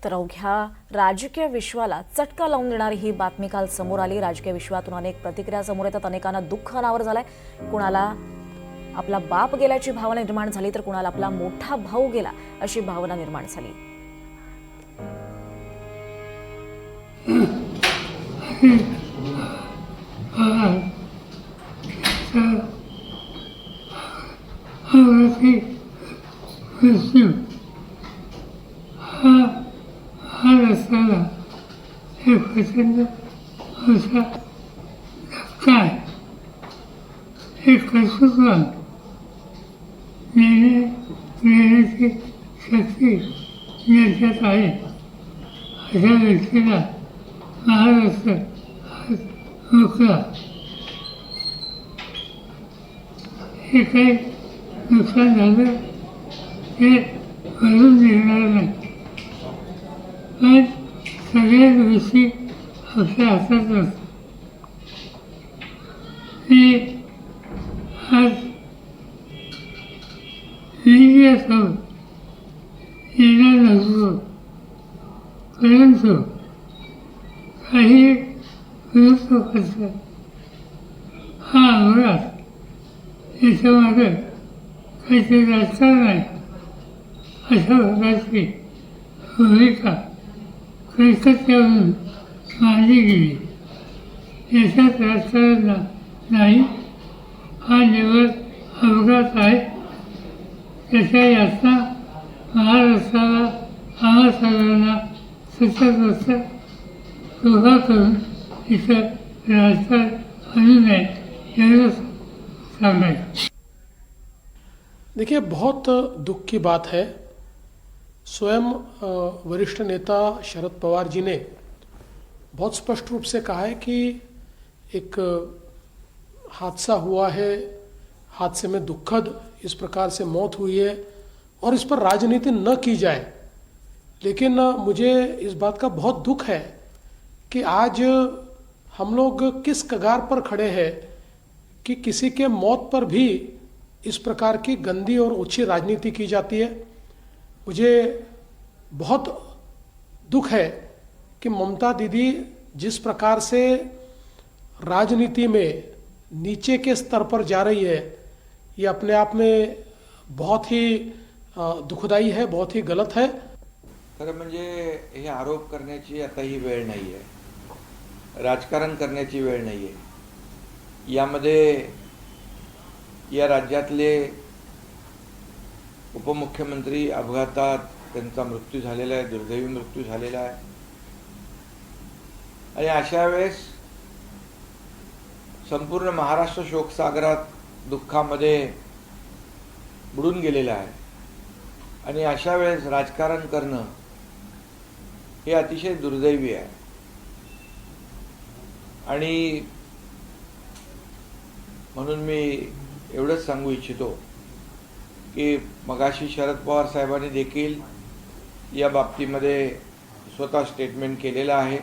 तर अवघ्या राजकीय विश्वाला चटका लावून देणारी ही बातमी काल समोर आली। राजकीय विश्वातून अनेक प्रतिक्रिया समोर येतात। अनेकांना दुःख अनावर झालंय। कुणाला आपला बाप गेल्याची भावना निर्माण झाली, तर कुणाला आपला मोठा भाऊ गेला अशी भावना निर्माण झाली। नेण्याची शक्ती ज्यांच्यात आहे अशा व्यक्तीला महाराष्ट्र मुक्ता हे काही नुकसान झालं ते भरून निघणार नाही, पण सगळ्याच गोष्टी आपल्या हातात असतात। मी आज मीडियासमोर येणार नसतो, परंतु काही विरोध करतात हा अपघात याच्यामागे काहीतरी राजकारण आहे अशा प्रकारची भूमिका कलकत्त्यावरून मांडली गेली। याच्यात राजकारण नाही, हा निवड अपघात आहे। त्याच्या यातना महाराष्ट्राला आम्हा सगळ्यांना सतत उभा करून इथं राजकारण आणू नये एवढंच सांगायचं। देखिए, बहुत दुख की बात है। स्वयं वरिष्ठ नेता शरद पवार जी ने बहुत स्पष्ट रूप से कहा है कि एक हादसा हुआ है, हादसे में दुखद इस प्रकार से मौत हुई है और इस पर राजनीति न की जाए। लेकिन मुझे इस बात का बहुत दुख है कि आज हम लोग किस कगार पर खड़े हैं कि किसी के मौत पर भी इस प्रकार की गंदी और ओछी राजनीति की जाती है। मुझे बहुत दुख है कि ममता दीदी जिस प्रकार से राजनीति में नीचे के स्तर पर जा रही है, ये अपने आप में बहुत ही दुखदायी है, बहुत ही गलत है। खरं म्हणजे हे आरोप करण्याची आता ही वेळ नाही आहे, राजकारण करण्याची वेळ नाही आहे। यामध्ये या राज्यातले उपमुख्यमंत्री अपघातात त्यांचा मृत्यू झालेला आहे, दुर्दैवी मृत्यू झालेला आहे। आणि अशा वेळेस संपूर्ण महाराष्ट्र शोकसागरात दुःखामध्ये बुडून गेलेला आहे। आणि अशा वेळेस राजकारण करणं हे अतिशय दुर्दैवी आहे। आणि म्हणून मी एवढंच सांगू इच्छितो की मगाशी शरद पवार साहेबांनी देखील या बाबतीमध्ये स्वतः स्टेटमेंट केलेलं आहे।